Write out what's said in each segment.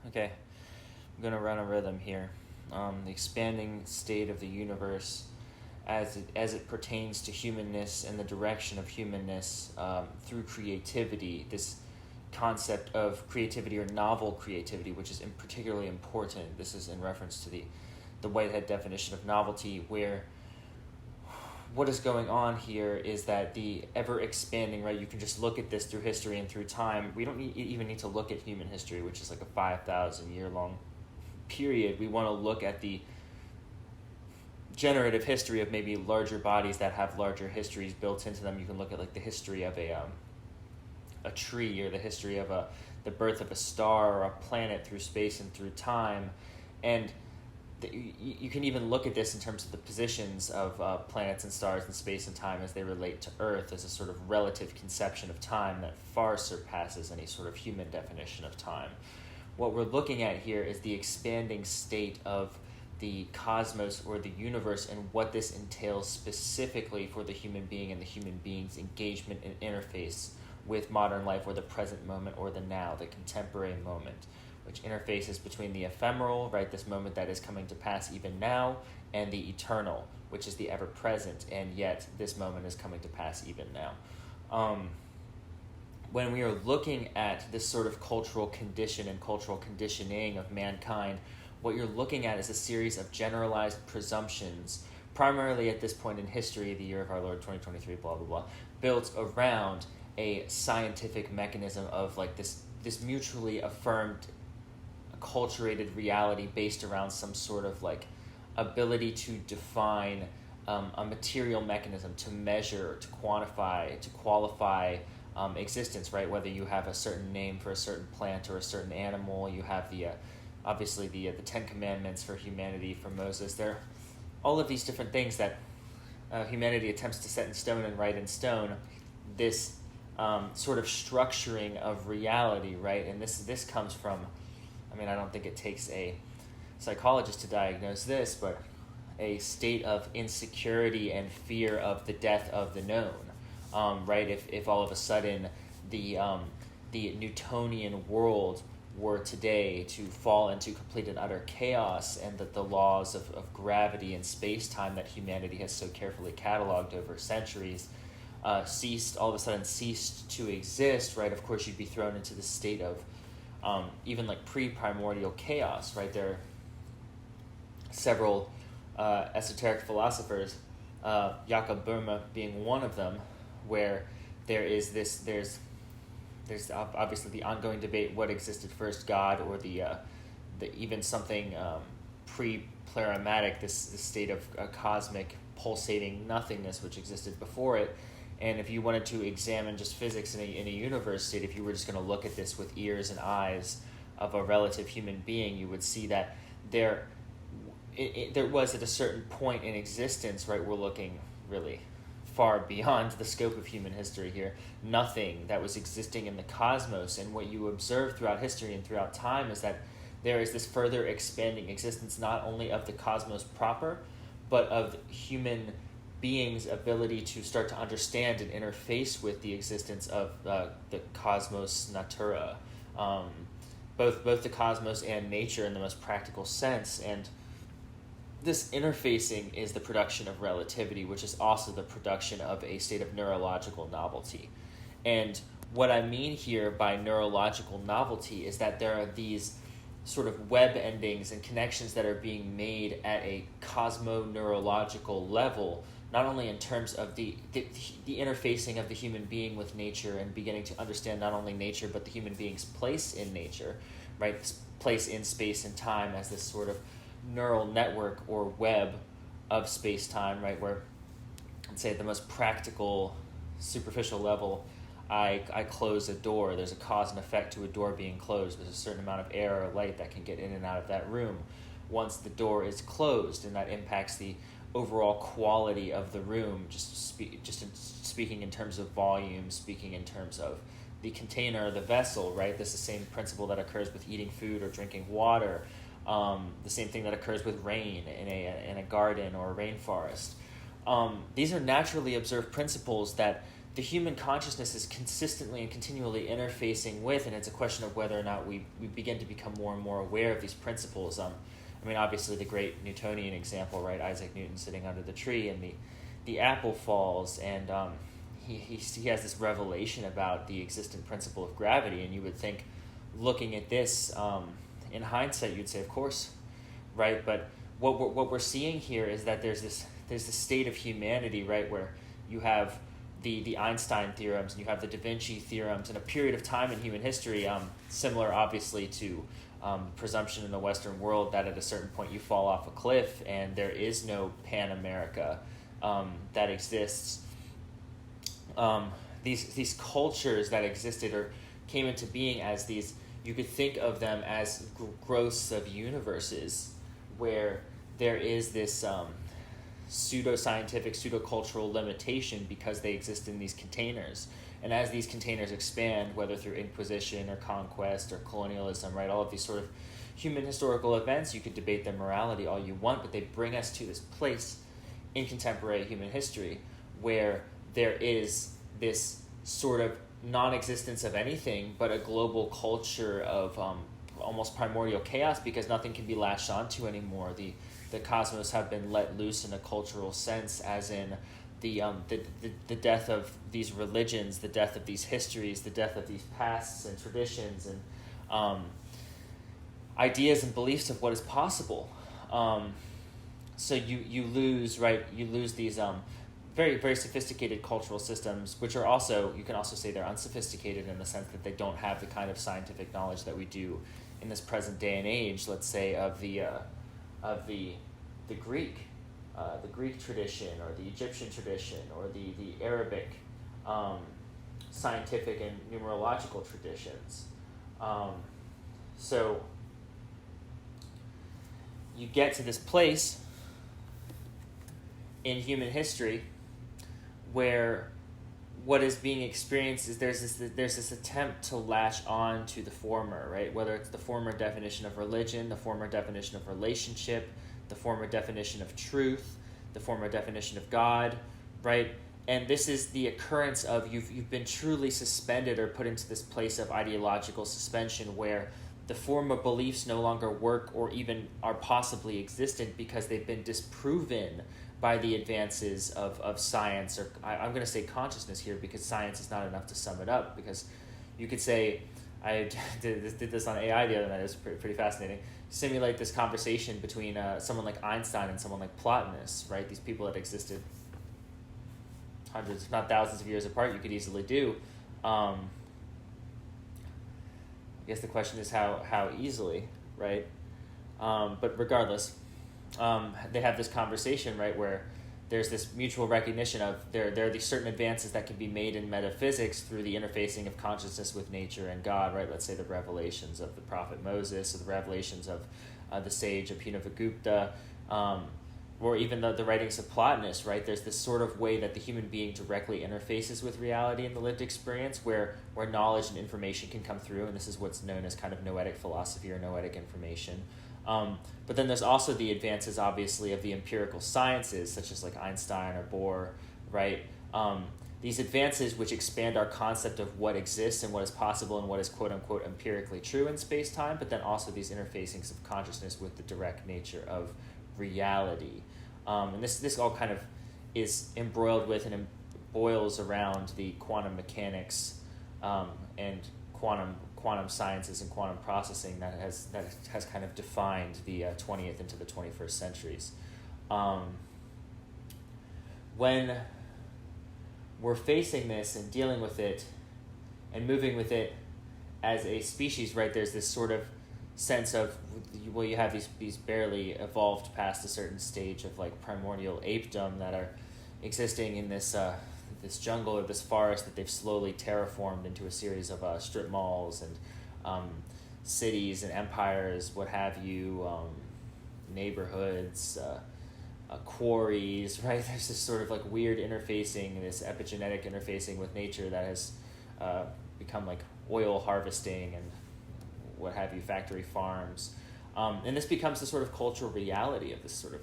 Okay, I'm going to run a rhythm here. The expanding state of the universe as it pertains to humanness and the direction of humanness through creativity, this concept of creativity or novel creativity, which is particularly important. This is in reference to the Whitehead definition of novelty, where what is going on here is that the ever-expanding, right, you can just look at this through history and through time. We don't even need to look at human history, which is like a 5,000-year-long period. We want to look at the generative history of maybe larger bodies that have larger histories built into them. You can look at like the history of a tree, or the history of the birth of a star or a planet through space and through time, and you can even look at this in terms of the positions of planets and stars in space and time as they relate to Earth as a sort of relative conception of time that far surpasses any sort of human definition of time. What we're looking at here is the expanding state of the cosmos or the universe, and what this entails specifically for the human being and the human being's engagement and interface with modern life, or the present moment, or the now, the contemporary moment, which interfaces between the ephemeral, right, this moment that is coming to pass even now, and the eternal, which is the ever-present, and yet this moment is coming to pass even now. When we are looking at this sort of cultural condition and cultural conditioning of mankind, what you're looking at is a series of generalized presumptions, primarily at this point in history, the year of our Lord 2023, blah, blah, blah, built around a scientific mechanism of like this mutually affirmed, acculturated reality based around some sort of like ability to define a material mechanism to measure, to quantify, to qualify existence, right? Whether you have a certain name for a certain plant or a certain animal, you have obviously the Ten Commandments for humanity, for Moses. There are all of these different things that humanity attempts to set in stone and write in stone, this sort of structuring of reality, right? And this comes from, I don't think it takes a psychologist to diagnose this, but a state of insecurity and fear of the death of the known, right? If all of a sudden the Newtonian world were today to fall into complete and utter chaos, and that the laws of gravity and space-time that humanity has so carefully cataloged over centuries all of a sudden ceased to exist, right? Of course, you'd be thrown into the state of even like pre-primordial chaos, right? There are several esoteric philosophers, Jakob Böhme being one of them, where there's obviously the ongoing debate, what existed first, God or the even something pre-plurimatic, this state of cosmic pulsating nothingness which existed before it. And if you wanted to examine just physics in a universe state, if you were just going to look at this with ears and eyes of a relative human being, you would see that there was at a certain point in existence, right, we're looking really far beyond the scope of human history here, nothing that was existing in the cosmos. And what you observe throughout history and throughout time is that there is this further expanding existence, not only of the cosmos proper, but of human beings' ability to start to understand and interface with the existence of the cosmos natura, both the cosmos and nature in the most practical sense. And this interfacing is the production of relativity, which is also the production of a state of neurological novelty. And what I mean here by neurological novelty is that there are these sort of web endings and connections that are being made at a cosmo-neurological level, not only in terms of the interfacing of the human being with nature and beginning to understand not only nature but the human being's place in nature, right? This place in space and time as this sort of neural network or web of space-time, right? Where, let's say at the most practical, superficial level, I close a door. There's a cause and effect to a door being closed. There's a certain amount of air or light that can get in and out of that room once the door is closed, and that impacts the overall quality of the room, speaking in terms of volume, speaking in terms of the container or the vessel, right? This is the same principle that occurs with eating food or drinking water, the same thing that occurs with rain in a garden or a rainforest. These are naturally observed principles that the human consciousness is consistently and continually interfacing with, and it's a question of whether or not we begin to become more and more aware of these principles. I mean, obviously the great Newtonian example, right? Isaac Newton sitting under the tree, and the apple falls, and he has this revelation about the existent principle of gravity, and you would think, looking at this in hindsight, you'd say, of course, right? But what we're seeing here is that there's this state of humanity, right, where you have the Einstein theorems and you have the Da Vinci theorems, and a period of time in human history, similar obviously to presumption in the Western world that at a certain point you fall off a cliff and there is no Pan-America that exists. These cultures that existed or came into being as these, you could think of them as growths of universes where there is this pseudo-scientific, pseudo-cultural limitation because they exist in these containers. And as these containers expand, whether through inquisition or conquest or colonialism, right, all of these sort of human historical events, you could debate their morality all you want, but they bring us to this place in contemporary human history where there is this sort of non-existence of anything but a global culture of almost primordial chaos, because nothing can be latched onto anymore. The cosmos have been let loose in a cultural sense, as in the death of these religions, the death of these histories, the death of these pasts and traditions and ideas and beliefs of what is possible. So you lose, right? You lose these very, very sophisticated cultural systems, which are also, you can also say they're unsophisticated in the sense that they don't have the kind of scientific knowledge that we do in this present day and age, let's say, of the Greek tradition or the Egyptian tradition or the Arabic scientific and numerological traditions. So you get to this place in human history where what is being experienced is there's this attempt to latch on to the former, right? Whether it's the former definition of religion, the former definition of relationship, the former definition of truth, the former definition of God, right? And this is the occurrence of you've been truly suspended or put into this place of ideological suspension where the former beliefs no longer work or even are possibly existent because they've been disproven by the advances of science, or I'm going to say consciousness here because science is not enough to sum it up, because you could say, I did this on AI the other night, it was pretty fascinating, simulate this conversation between someone like Einstein and someone like Plotinus, right? These people that existed hundreds, if not thousands of years apart, you could easily do. I guess the question is how easily, right? But regardless, they have this conversation, right, where there's this mutual recognition of there are these certain advances that can be made in metaphysics through the interfacing of consciousness with nature and God, right? Let's say the revelations of the prophet Moses, or the revelations of the sage Abhinavagupta, or even the writings of Plotinus, right? There's this sort of way that the human being directly interfaces with reality in the lived experience where knowledge and information can come through, and this is what's known as kind of noetic philosophy or noetic information. But then there's also the advances, obviously, of the empirical sciences, such as like Einstein or Bohr, right? These advances which expand our concept of what exists and what is possible and what is quote-unquote empirically true in space-time, but then also these interfacings of consciousness with the direct nature of reality. And this all kind of is embroiled with and boils around the quantum mechanics and quantum sciences and quantum processing that has kind of defined the 20th into the 21st centuries. When we're facing this and dealing with it and moving with it as a species, right, there's this sort of sense of, well, you have these barely evolved past a certain stage of like primordial apedom that are existing in this this jungle or this forest that they've slowly terraformed into a series of strip malls and cities and empires, what have you, neighborhoods, quarries, right? There's this sort of like weird interfacing, this epigenetic interfacing with nature that has become like oil harvesting and what have you, factory farms. And this becomes the sort of cultural reality of this sort of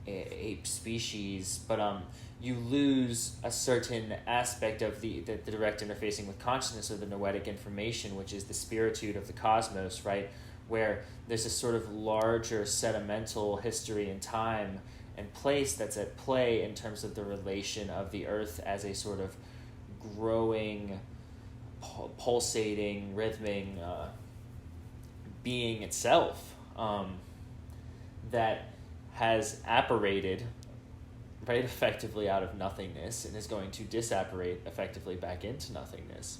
ape species, but you lose a certain aspect of the direct interfacing with consciousness, of the noetic information, which is the spiritude of the cosmos, right? Where there's a sort of larger sedimental history and time and place that's at play in terms of the relation of the earth as a sort of growing, pulsating, rhythming being itself, that has apparated, right, effectively out of nothingness, and is going to disapparate effectively back into nothingness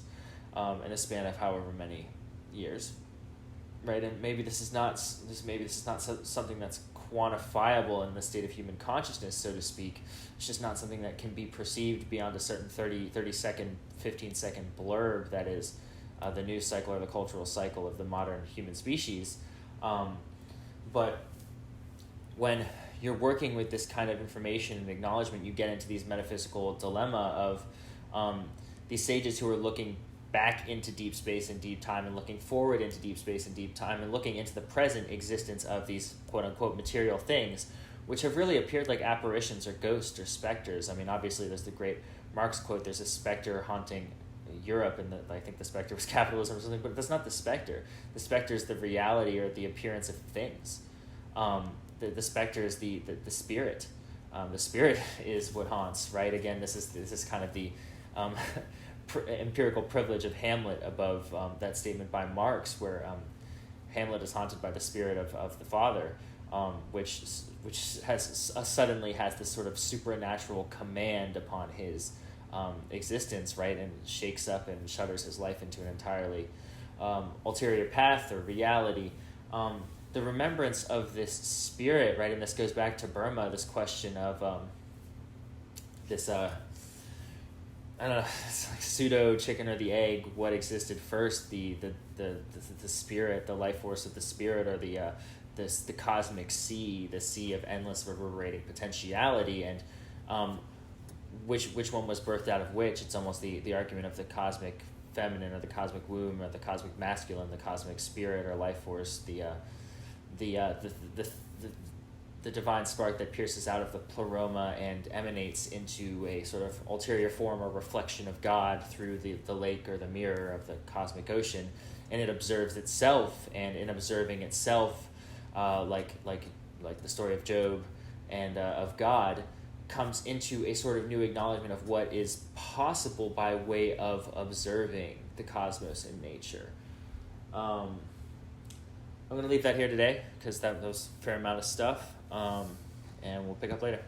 in a span of however many years, right? And maybe this is not something that's quantifiable in the state of human consciousness, so to speak. It's just not something that can be perceived beyond a certain 30 second, 15-second blurb that is the news cycle or the cultural cycle of the modern human species. But when you're working with this kind of information and acknowledgement, you get into these metaphysical dilemma of these sages who are looking back into deep space and deep time, and looking forward into deep space and deep time, and looking into the present existence of these quote-unquote material things, which have really appeared like apparitions or ghosts or specters. I mean, obviously there's the great Marx quote, there's a specter haunting Europe, and I think the specter was capitalism or something, but that's not the specter. The specter is the reality or the appearance of things. The specter is the spirit. The spirit is what haunts, right? Again, this is kind of the empirical privilege of Hamlet above that statement by Marx, where Hamlet is haunted by the spirit of the father, which suddenly has this sort of supernatural command upon his existence, right, and shakes up and shudders his life into an entirely ulterior path or reality. The remembrance of this spirit, right, and this goes back to Burma, this question of this I don't know, it's like pseudo chicken or the egg. What existed first, the spirit, the life force of the spirit, or the cosmic sea, the sea of endless reverberating potentiality, and which one was birthed out of which? It's almost the argument of the cosmic feminine or the cosmic womb or the cosmic masculine, the cosmic spirit or life force, the divine spark that pierces out of the pleroma and emanates into a sort of ulterior form or reflection of God through the lake or the mirror of the cosmic ocean, and it observes itself, and in observing itself, like the story of Job and of God, comes into a sort of new acknowledgement of what is possible by way of observing the cosmos in nature. I'm going to leave that here today because that was a fair amount of stuff, and we'll pick up later.